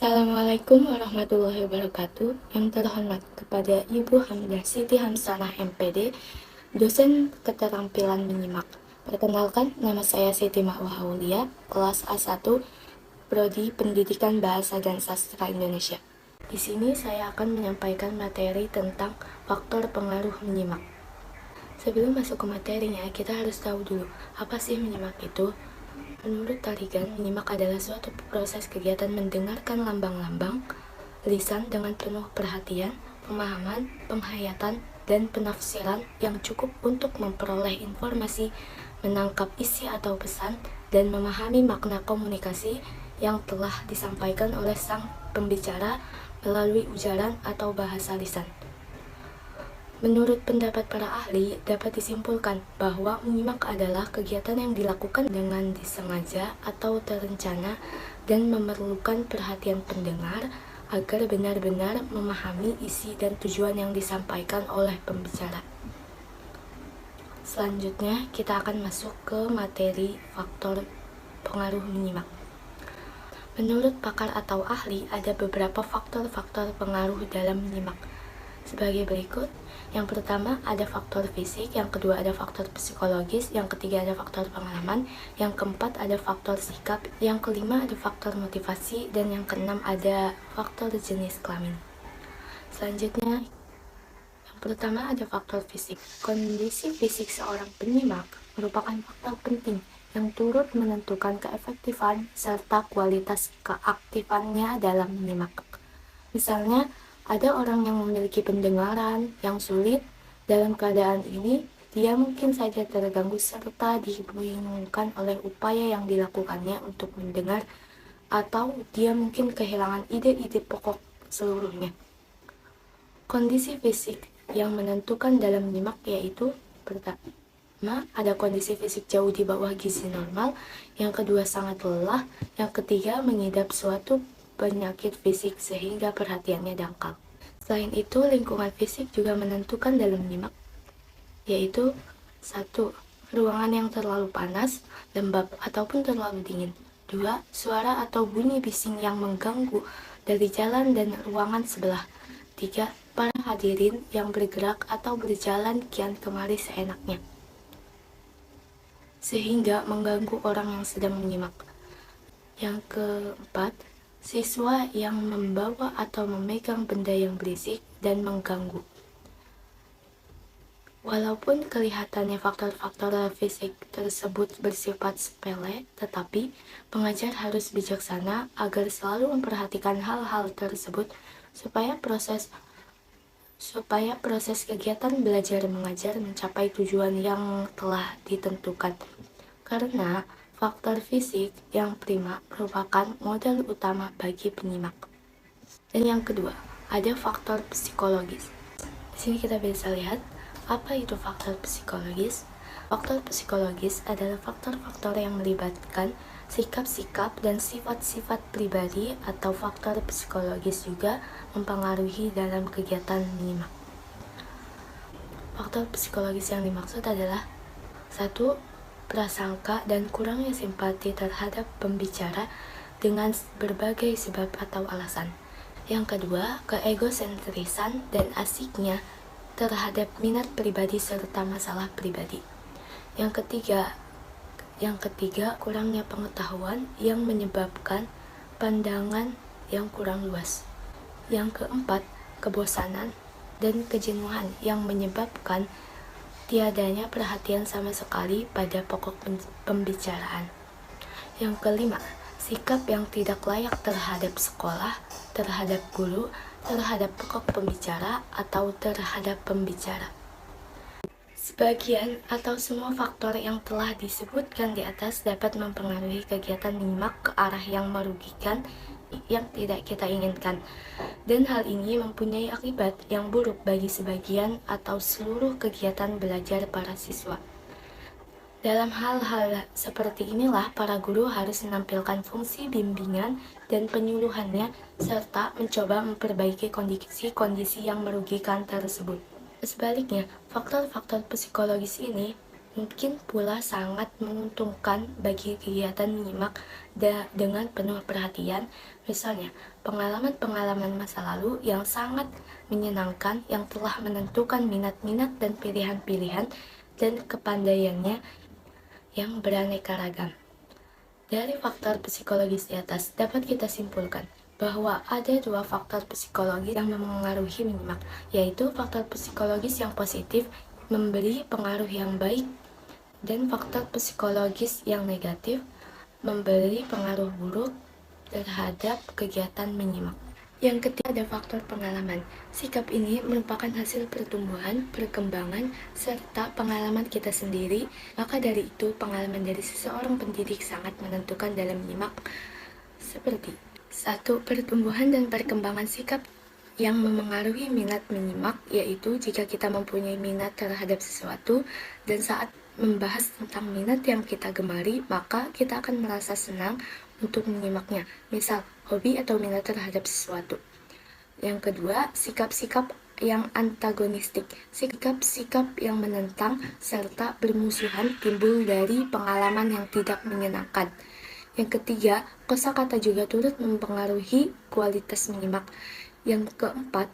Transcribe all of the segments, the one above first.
Assalamualaikum warahmatullahi wabarakatuh. Yang terhormat kepada Ibu Hamidah Siti Hamsanah MPD, dosen keterampilan menyimak. Perkenalkan, nama saya Siti Ma'wah Aulia, kelas A1, Prodi Pendidikan Bahasa dan Sastra Indonesia. Di sini saya akan menyampaikan materi tentang faktor pengaruh menyimak. Sebelum masuk ke materinya, kita harus tahu dulu, apa sih menyimak itu? Menurut Tarigan, menyimak adalah suatu proses kegiatan mendengarkan lambang-lambang lisan dengan penuh perhatian, pemahaman, penghayatan, dan penafsiran yang cukup untuk memperoleh informasi, menangkap isi atau pesan, dan memahami makna komunikasi yang telah disampaikan oleh sang pembicara melalui ujaran atau bahasa lisan. Menurut pendapat para ahli, dapat disimpulkan bahwa menyimak adalah kegiatan yang dilakukan dengan disengaja atau terencana dan memerlukan perhatian pendengar agar benar-benar memahami isi dan tujuan yang disampaikan oleh pembicara. Selanjutnya, kita akan masuk ke materi faktor pengaruh menyimak. Menurut pakar atau ahli, ada beberapa faktor-faktor pengaruh dalam menyimak. Sebagai berikut, yang pertama ada faktor fisik, yang kedua ada faktor psikologis, yang ketiga ada faktor pengalaman, yang keempat ada faktor sikap, yang kelima ada faktor motivasi, dan yang keenam ada faktor jenis kelamin. Selanjutnya, yang pertama ada faktor fisik. Kondisi fisik seorang penyimak merupakan faktor penting yang turut menentukan keefektifan serta kualitas keaktifannya dalam menyimak. Misalnya, ada orang yang memiliki pendengaran yang sulit. Dalam keadaan ini, dia mungkin saja terganggu serta dibingungkan oleh upaya yang dilakukannya untuk mendengar, atau dia mungkin kehilangan ide-ide pokok seluruhnya. Kondisi fisik yang menentukan dalam menyimak yaitu pertama, ada kondisi fisik jauh di bawah gizi normal, yang kedua sangat lelah, yang ketiga mengidap suatu penyakit fisik sehingga perhatiannya dangkal. Selain itu, lingkungan fisik juga menentukan dalam menyimak, yaitu 1. Ruangan yang terlalu panas, lembab, ataupun terlalu dingin. 2. Suara atau bunyi bising yang mengganggu dari jalan dan ruangan sebelah. 3. Para hadirin yang bergerak atau berjalan kian kemari seenaknya, sehingga mengganggu orang yang sedang menyimak. Yang keempat, siswa yang membawa atau memegang benda yang berisik dan mengganggu. Walaupun kelihatannya faktor-faktor fisik tersebut bersifat sepele, tetapi pengajar harus bijaksana agar selalu memperhatikan hal-hal tersebut supaya proses kegiatan belajar mengajar mencapai tujuan yang telah ditentukan. Karena faktor fisik yang prima merupakan modal utama bagi penyimak. Dan yang kedua, ada faktor psikologis. Di sini kita bisa lihat apa itu faktor psikologis. Faktor psikologis adalah faktor-faktor yang melibatkan sikap-sikap dan sifat-sifat pribadi, atau faktor psikologis juga mempengaruhi dalam kegiatan menyimak. Faktor psikologis yang dimaksud adalah 1. Prasangka dan kurangnya simpati terhadap pembicara dengan berbagai sebab atau alasan. Yang kedua, keegosentrisan dan asiknya terhadap minat pribadi serta masalah pribadi. Yang ketiga, kurangnya pengetahuan yang menyebabkan pandangan yang kurang luas. Yang keempat, kebosanan dan kejenuhan yang menyebabkan tiadanya perhatian sama sekali pada pokok pembicaraan. Yang kelima, sikap yang tidak layak terhadap sekolah, terhadap guru, terhadap pokok pembicara, atau terhadap pembicara. Sebagian atau semua faktor yang telah disebutkan di atas dapat mempengaruhi kegiatan menyimak ke arah yang merugikan, yang tidak kita inginkan, dan hal ini mempunyai akibat yang buruk bagi sebagian atau seluruh kegiatan belajar para siswa. Dalam hal-hal seperti inilah para guru harus menampilkan fungsi bimbingan dan penyuluhannya serta mencoba memperbaiki kondisi-kondisi yang merugikan tersebut. Sebaliknya, faktor-faktor psikologis ini mungkin pula sangat menguntungkan bagi kegiatan menyimak dengan penuh perhatian. Misalnya, pengalaman-pengalaman masa lalu yang sangat menyenangkan yang telah menentukan minat-minat dan pilihan-pilihan dan kepandaiannya yang beraneka ragam. Dari faktor psikologis di atas, dapat kita simpulkan bahwa ada dua faktor psikologis yang memengaruhi menyimak, yaitu faktor psikologis yang positif memberi pengaruh yang baik dan faktor psikologis yang negatif memberi pengaruh buruk terhadap kegiatan menyimak. Yang ketiga ada faktor pengalaman. Sikap ini merupakan hasil pertumbuhan, perkembangan, serta pengalaman kita sendiri. Maka dari itu, pengalaman dari seseorang pendidik sangat menentukan dalam menyimak. Seperti 1. Pertumbuhan dan perkembangan sikap yang memengaruhi minat menyimak, yaitu jika kita mempunyai minat terhadap sesuatu dan saat membahas tentang minat yang kita gemari, maka kita akan merasa senang untuk menyimaknya. Misal, hobi atau minat terhadap sesuatu. Yang kedua, sikap-sikap yang antagonistik. Sikap-sikap yang menentang serta bermusuhan timbul dari pengalaman yang tidak menyenangkan. Yang ketiga, kosakata juga turut mempengaruhi kualitas menyimak. Yang keempat,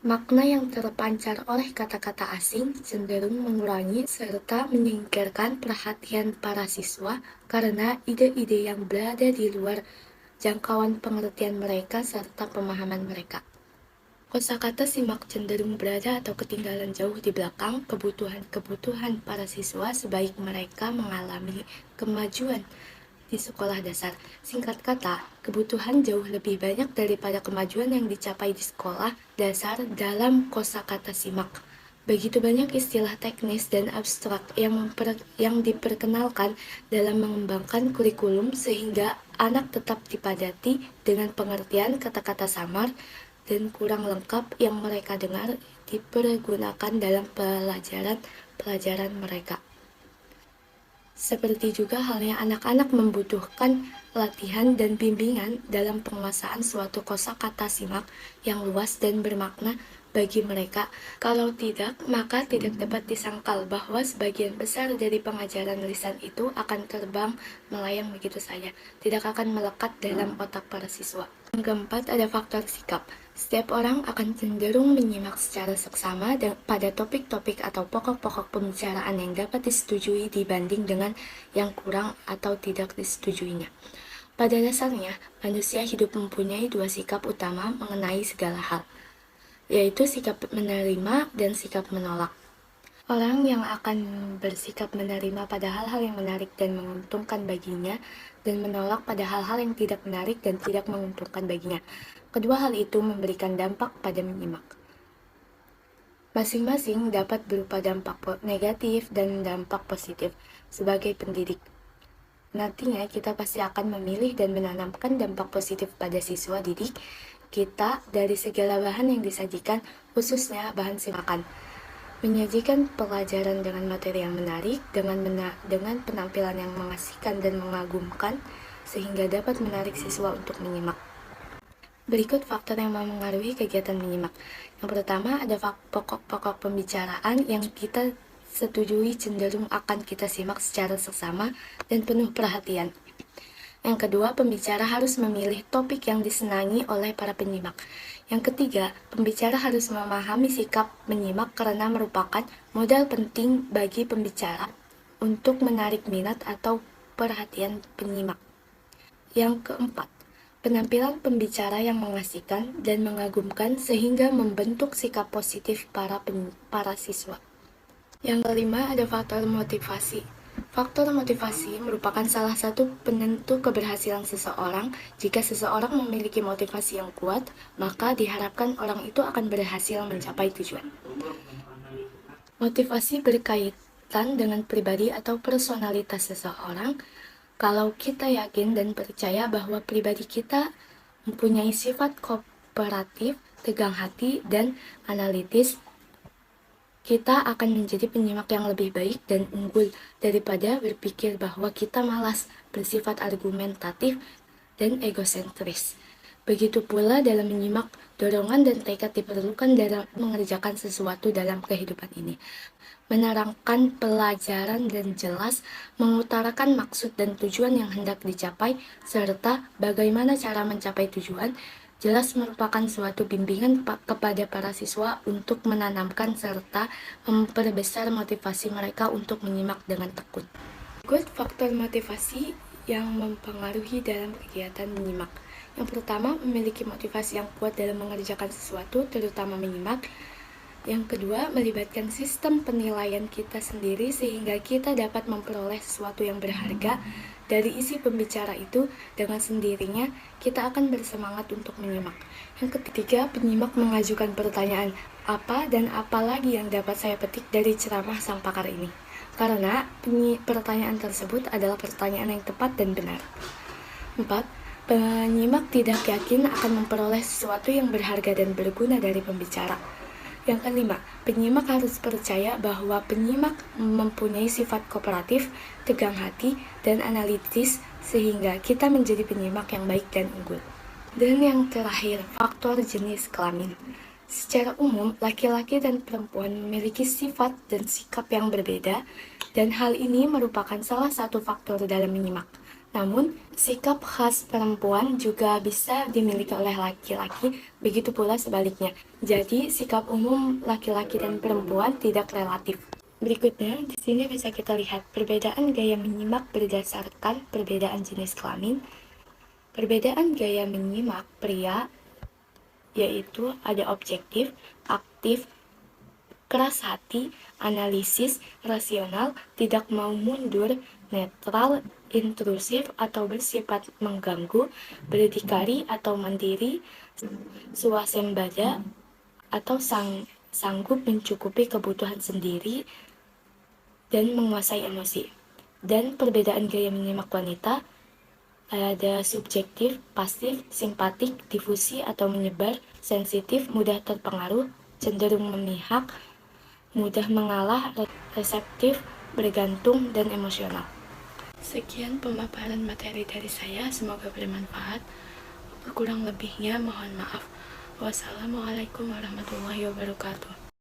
makna yang terpancar oleh kata-kata asing cenderung mengurangi serta menyingkirkan perhatian para siswa karena ide-ide yang berada di luar jangkauan pengertian mereka serta pemahaman mereka. Kosakata simak cenderung berada atau ketinggalan jauh di belakang kebutuhan-kebutuhan para siswa sebaik mereka mengalami kemajuan di sekolah dasar. Singkat kata, kebutuhan jauh lebih banyak daripada kemajuan yang dicapai di sekolah dasar dalam kosakata simak. Begitu banyak istilah teknis dan abstrak yang diperkenalkan dalam mengembangkan kurikulum sehingga anak tetap dipadati dengan pengertian kata-kata samar dan kurang lengkap yang mereka dengar dipergunakan dalam pelajaran mereka. Seperti juga halnya anak-anak membutuhkan latihan dan bimbingan dalam penguasaan suatu kosakata simak yang luas dan bermakna bagi mereka. Kalau tidak, maka tidak dapat disangkal bahwa sebagian besar dari pengajaran lisan itu akan terbang melayang begitu saja, tidak akan melekat dalam otak para siswa. Yang keempat ada faktor sikap. Setiap orang akan cenderung menyimak secara seksama pada topik-topik atau pokok-pokok pembicaraan yang dapat disetujui dibanding dengan yang kurang atau tidak disetujuinya. Pada dasarnya, manusia hidup mempunyai dua sikap utama mengenai segala hal, yaitu sikap menerima dan sikap menolak. Orang yang akan bersikap menerima pada hal-hal yang menarik dan menguntungkan baginya, dan menolak pada hal-hal yang tidak menarik dan tidak menguntungkan baginya. Kedua hal itu memberikan dampak pada menyimak. Masing-masing dapat berupa dampak negatif dan dampak positif sebagai pendidik. Nantinya kita pasti akan memilih dan menanamkan dampak positif pada siswa didik kita dari segala bahan yang disajikan, khususnya bahan simakan. Menyajikan pelajaran dengan materi yang menarik, dengan penampilan yang mengasihkan dan mengagumkan, sehingga dapat menarik siswa untuk menyimak. Berikut faktor yang memengaruhi kegiatan menyimak. Yang pertama ada pokok-pokok pembicaraan yang kita setujui cenderung akan kita simak secara seksama dan penuh perhatian. Yang kedua, pembicara harus memilih topik yang disenangi oleh para penyimak. Yang ketiga, pembicara harus memahami sikap menyimak karena merupakan modal penting bagi pembicara untuk menarik minat atau perhatian penyimak. Yang keempat, penampilan pembicara yang mengasihkan dan mengagumkan sehingga membentuk sikap positif para siswa. Yang kelima, ada faktor motivasi. Faktor motivasi merupakan salah satu penentu keberhasilan seseorang. Jika seseorang memiliki motivasi yang kuat, maka diharapkan orang itu akan berhasil mencapai tujuan. Motivasi berkaitan dengan pribadi atau personalitas seseorang. Kalau kita yakin dan percaya bahwa pribadi kita mempunyai sifat kooperatif, tegang hati, dan analitis, kita akan menjadi penyimak yang lebih baik dan unggul daripada berpikir bahwa kita malas, bersifat argumentatif, dan egosentris. Begitu pula dalam menyimak, dorongan dan tekad diperlukan dalam mengerjakan sesuatu dalam kehidupan ini. Menerangkan pelajaran dan jelas, mengutarakan maksud dan tujuan yang hendak dicapai, serta bagaimana cara mencapai tujuan, jelas merupakan suatu bimbingan kepada para siswa untuk menanamkan serta memperbesar motivasi mereka untuk menyimak dengan tekun. Berikut faktor motivasi yang mempengaruhi dalam kegiatan menyimak. Yang pertama, memiliki motivasi yang kuat dalam mengerjakan sesuatu, terutama menyimak. Yang kedua, melibatkan sistem penilaian kita sendiri sehingga kita dapat memperoleh sesuatu yang berharga. Dari isi pembicara itu, dengan sendirinya kita akan bersemangat untuk menyimak. Yang ketiga, penyimak mengajukan pertanyaan, apa dan apa lagi yang dapat saya petik dari ceramah sang pakar ini? Karena pertanyaan tersebut adalah pertanyaan yang tepat dan benar. 4. Penyimak tidak yakin akan memperoleh sesuatu yang berharga dan berguna dari pembicara. Yang kelima, penyimak harus percaya bahwa penyimak mempunyai sifat kooperatif, tegang hati, dan analitis sehingga kita menjadi penyimak yang baik dan unggul. Dan yang terakhir, faktor jenis kelamin. Secara umum, laki-laki dan perempuan memiliki sifat dan sikap yang berbeda, dan hal ini merupakan salah satu faktor dalam menyimak. Namun, sikap khas perempuan juga bisa dimiliki oleh laki-laki, begitu pula sebaliknya. Jadi, sikap umum laki-laki dan perempuan tidak relatif. Berikutnya, di sini bisa kita lihat perbedaan gaya menyimak berdasarkan perbedaan jenis kelamin. Perbedaan gaya menyimak pria yaitu ada objektif, aktif, keras hati, analisis, rasional, tidak mau mundur, netral, intrusif atau bersifat mengganggu, berdikari atau mandiri, swasembada atau sanggup mencukupi kebutuhan sendiri, dan menguasai emosi. Dan perbedaan gaya menyimak wanita ada subjektif, pasif, simpatik, difusi atau menyebar, sensitif, mudah terpengaruh, cenderung memihak, mudah mengalah, reseptif, bergantung, dan emosional. Sekian pemaparan materi dari saya, semoga bermanfaat. Kurang lebihnya mohon maaf. Wassalamualaikum warahmatullahi wabarakatuh.